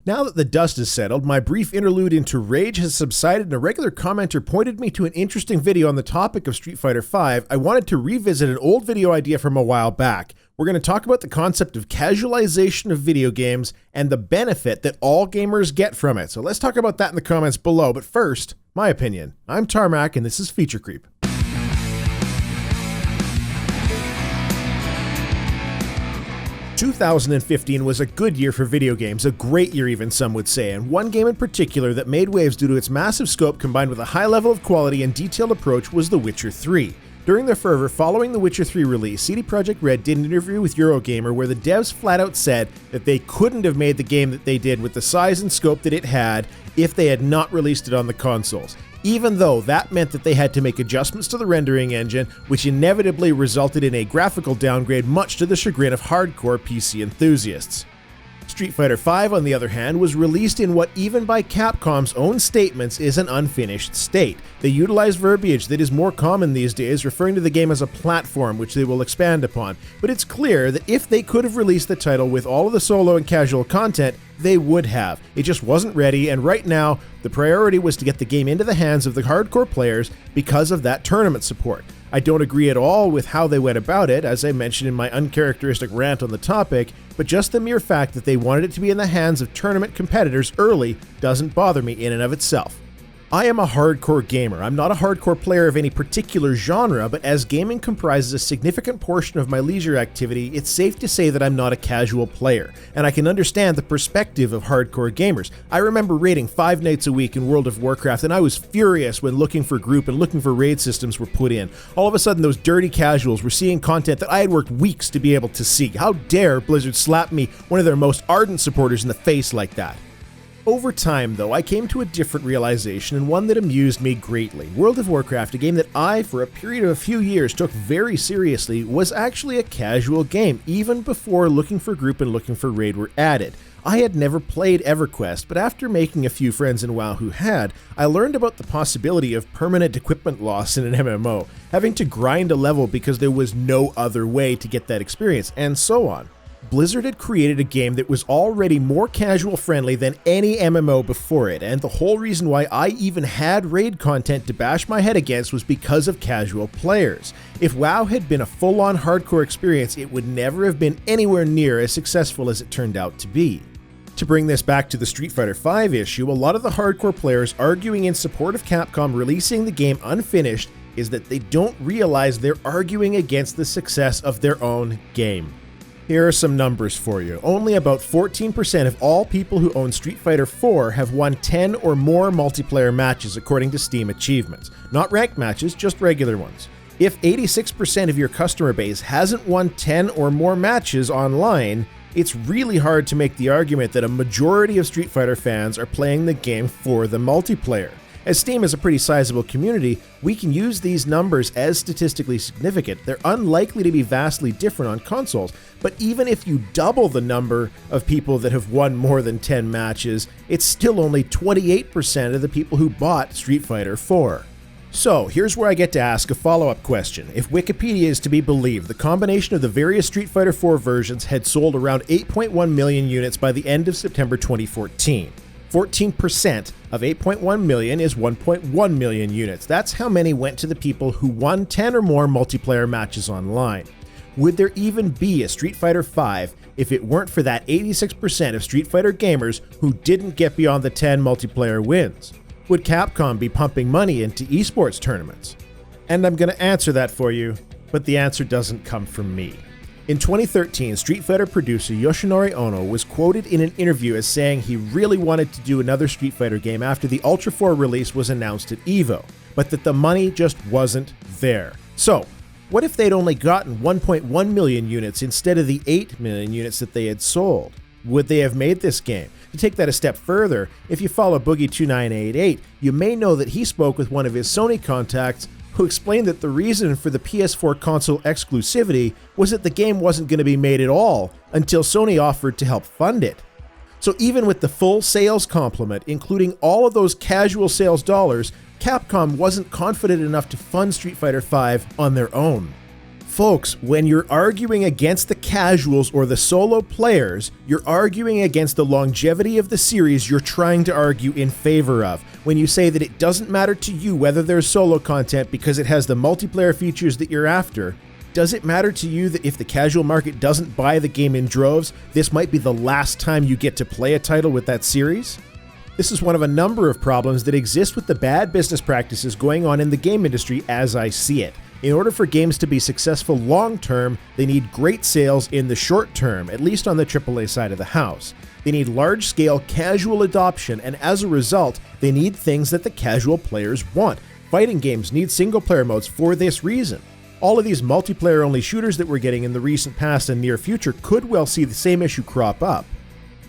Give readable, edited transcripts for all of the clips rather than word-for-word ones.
Now that the dust has settled, my brief interlude into rage has subsided and a regular commenter pointed me to an interesting video on the topic of Street Fighter V, I wanted to revisit an old video idea from a while back. We're going to talk about the concept of casualization of video games and the benefit that all gamers get from it. So let's talk about that in the comments below, but first, my opinion. I'm Tarmack and this is Feature Creep. 2015 was a good year for video games, a great year even some would say, and one game in particular that made waves due to its massive scope combined with a high level of quality and detailed approach was The Witcher 3. During their fervor following The Witcher 3 release, CD Projekt Red did an interview with Eurogamer where the devs flat out said that they couldn't have made the game that they did with the size and scope that it had if they had not released it on the consoles, even though that meant that they had to make adjustments to the rendering engine, which inevitably resulted in a graphical downgrade much to the chagrin of hardcore PC enthusiasts. Street Fighter V, on the other hand, was released in what even by Capcom's own statements is an unfinished state. They utilize verbiage that is more common these days, referring to the game as a platform, which they will expand upon, but it's clear that if they could have released the title with all of the solo and casual content, they would have. It just wasn't ready, and right now, the priority was to get the game into the hands of the hardcore players because of that tournament support. I don't agree at all with how they went about it, as I mentioned in my uncharacteristic rant on the topic, but just the mere fact that they wanted it to be in the hands of tournament competitors early doesn't bother me in and of itself. I am a hardcore gamer. I'm not a hardcore player of any particular genre, but as gaming comprises a significant portion of my leisure activity, it's safe to say that I'm not a casual player, and I can understand the perspective of hardcore gamers. I remember raiding 5 nights a week in World of Warcraft, and I was furious when looking for group and looking for raid systems were put in. All of a sudden, those dirty casuals were seeing content that I had worked weeks to be able to see. How dare Blizzard slap me, one of their most ardent supporters, in the face like that? Over time, though, I came to a different realization, and one that amused me greatly. World of Warcraft, a game that I, for a period of a few years, took very seriously, was actually a casual game, even before Looking for Group and Looking for Raid were added. I had never played EverQuest, but after making a few friends in WoW who had, I learned about the possibility of permanent equipment loss in an MMO, having to grind a level because there was no other way to get that experience, and so on. Blizzard had created a game that was already more casual friendly than any MMO before it, and the whole reason why I even had raid content to bash my head against was because of casual players. If WoW had been a full-on hardcore experience, it would never have been anywhere near as successful as it turned out to be. To bring this back to the Street Fighter V issue, a lot of the hardcore players arguing in support of Capcom releasing the game unfinished is that they don't realize they're arguing against the success of their own game. Here are some numbers for you. Only about 14% of all people who own Street Fighter IV have won 10 or more multiplayer matches according to Steam achievements. Not ranked matches, just regular ones. If 86% of your customer base hasn't won 10 or more matches online, it's really hard to make the argument that a majority of Street Fighter fans are playing the game for the multiplayer. As Steam is a pretty sizable community, we can use these numbers as statistically significant. They're unlikely to be vastly different on consoles, but even if you double the number of people that have won more than 10 matches, it's still only 28% of the people who bought Street Fighter IV. So, here's where I get to ask a follow-up question. If Wikipedia is to be believed, the combination of the various Street Fighter IV versions had sold around 8.1 million units by the end of September 2014. 14% of 8.1 million is 1.1 million units. That's how many went to the people who won 10 or more multiplayer matches online. Would there even be a Street Fighter V if it weren't for that 86% of Street Fighter gamers who didn't get beyond the 10 multiplayer wins? Would Capcom be pumping money into esports tournaments? And I'm going to answer that for you, but the answer doesn't come from me. In 2013, Street Fighter producer Yoshinori Ono was quoted in an interview as saying he really wanted to do another Street Fighter game after the Ultra 4 release was announced at EVO, but that the money just wasn't there. So, what if they'd only gotten 1.1 million units instead of the 8 million units that they had sold? Would they have made this game? To take that a step further, if you follow Boogie2988, you may know that he spoke with one of his Sony contacts who explained that the reason for the PS4 console exclusivity was that the game wasn't going to be made at all until Sony offered to help fund it. So even with the full sales complement, including all of those casual sales dollars, Capcom wasn't confident enough to fund Street Fighter V on their own. Folks, when you're arguing against the casuals or the solo players, you're arguing against the longevity of the series you're trying to argue in favor of. When you say that it doesn't matter to you whether there's solo content because it has the multiplayer features that you're after, does it matter to you that if the casual market doesn't buy the game in droves, this might be the last time you get to play a title with that series? This is one of a number of problems that exist with the bad business practices going on in the game industry as I see it. In order for games to be successful long-term, they need great sales in the short term, at least on the AAA side of the house. They need large-scale casual adoption, and as a result, they need things that the casual players want. Fighting games need single-player modes for this reason. All of these multiplayer-only shooters that we're getting in the recent past and near future could well see the same issue crop up.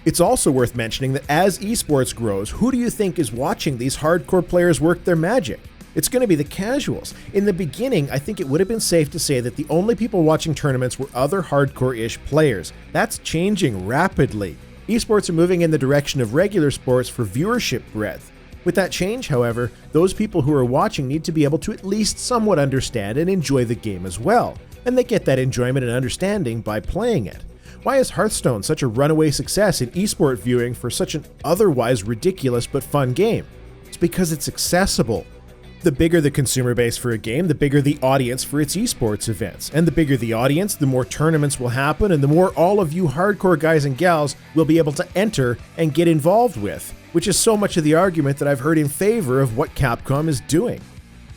It's also worth mentioning that as esports grows, who do you think is watching these hardcore players work their magic? It's going to be the casuals. In the beginning, I think it would have been safe to say that the only people watching tournaments were other hardcore-ish players. That's changing rapidly. Esports are moving in the direction of regular sports for viewership breadth. With that change, however, those people who are watching need to be able to at least somewhat understand and enjoy the game as well. And they get that enjoyment and understanding by playing it. Why is Hearthstone such a runaway success in esport viewing for such an otherwise ridiculous but fun game? It's because it's accessible. The bigger the consumer base for a game, the bigger the audience for its esports events. And the bigger the audience, the more tournaments will happen, and the more all of you hardcore guys and gals will be able to enter and get involved with, which is so much of the argument that I've heard in favor of what Capcom is doing.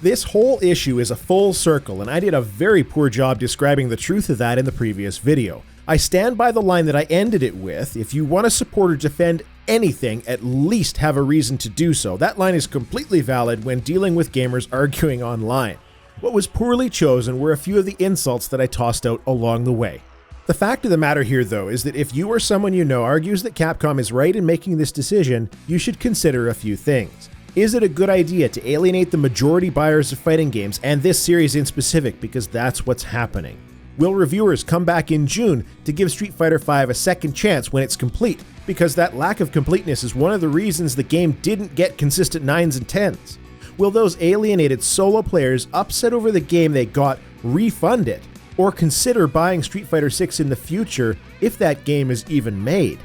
This whole issue is a full circle, and I did a very poor job describing the truth of that in the previous video. I stand by the line that I ended it with: if you want to support or defend anything, at least have a reason to do so. That line is completely valid when dealing with gamers arguing online. What was poorly chosen were a few of the insults that I tossed out along the way. The fact of the matter here, though, is that if you or someone you know argues that Capcom is right in making this decision, you should consider a few things. Is it a good idea to alienate the majority buyers of fighting games, and this series in specific, because that's what's happening? Will reviewers come back in June to give Street Fighter V a second chance when it's complete? Because that lack of completeness is one of the reasons the game didn't get consistent 9s and 10s. Will those alienated solo players upset over the game they got refund it, or consider buying Street Fighter VI in the future if that game is even made?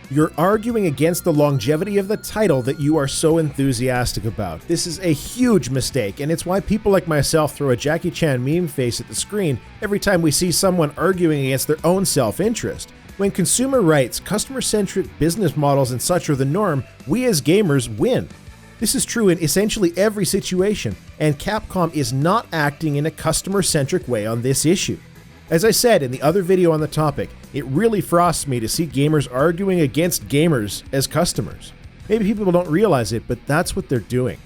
You're arguing against the longevity of the title that you are so enthusiastic about. This is a huge mistake, and it's why people like myself throw a Jackie Chan meme face at the screen every time we see someone arguing against their own self-interest. When consumer rights, customer-centric business models and such are the norm, we as gamers win. This is true in essentially every situation, and Capcom is not acting in a customer-centric way on this issue. As I said in the other video on the topic, it really frosts me to see gamers arguing against gamers as customers. Maybe people don't realize it, but that's what they're doing.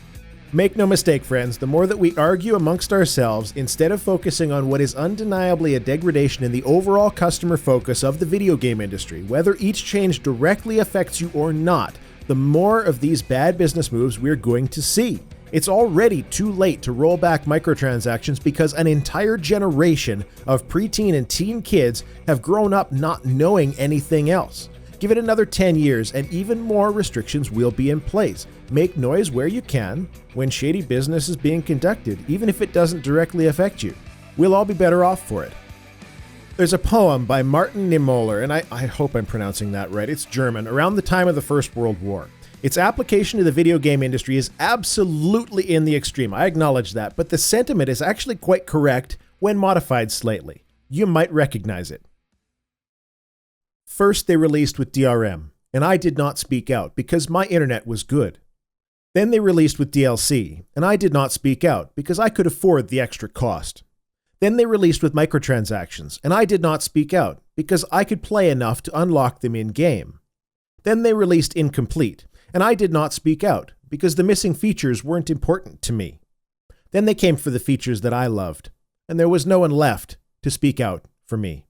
Make no mistake, friends, the more that we argue amongst ourselves, instead of focusing on what is undeniably a degradation in the overall customer focus of the video game industry, whether each change directly affects you or not, the more of these bad business moves we're going to see. It's already too late to roll back microtransactions because an entire generation of preteen and teen kids have grown up not knowing anything else. Give it another 10 years and even more restrictions will be in place. Make noise where you can when shady business is being conducted, even if it doesn't directly affect you. We'll all be better off for it. There's a poem by Martin Niemöller, and I hope I'm pronouncing that right, it's German, around the time of the First World War. Its application to the video game industry is absolutely in the extreme, I acknowledge that, but the sentiment is actually quite correct when modified slightly. You might recognize it. First they released with DRM, and I did not speak out because my internet was good. Then they released with DLC, and I did not speak out because I could afford the extra cost. Then they released with microtransactions, and I did not speak out because I could play enough to unlock them in-game. Then they released Incomplete, and I did not speak out because the missing features weren't important to me. Then they came for the features that I loved, and there was no one left to speak out for me.